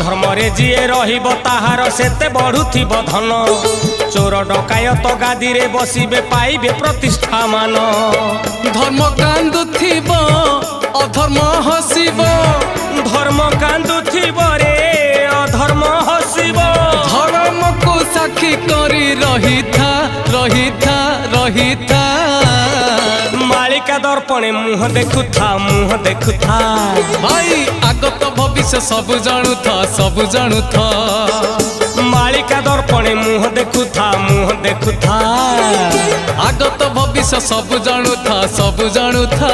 धर्म रे जीए रहिब ताहार सेते बढ़ुथिब धन चोर डकायत गादी रे बसिबे पाइबे प्रतिष्ठा मान धर्म कांदुथिब अधर्म हसिब धर्म कांदुथिब रे अधर्म हसिब धर्म को साक्षी करी रहिथा रहिथा रहिथा मालिका दर्पणे मुह देखुथा भाई आगत भविष्य सब जाणुथा सब जाणुथा मालिका दर्पणे मुह देखुथा आगत भविष्य सब जाणुथा सब जाणुथा।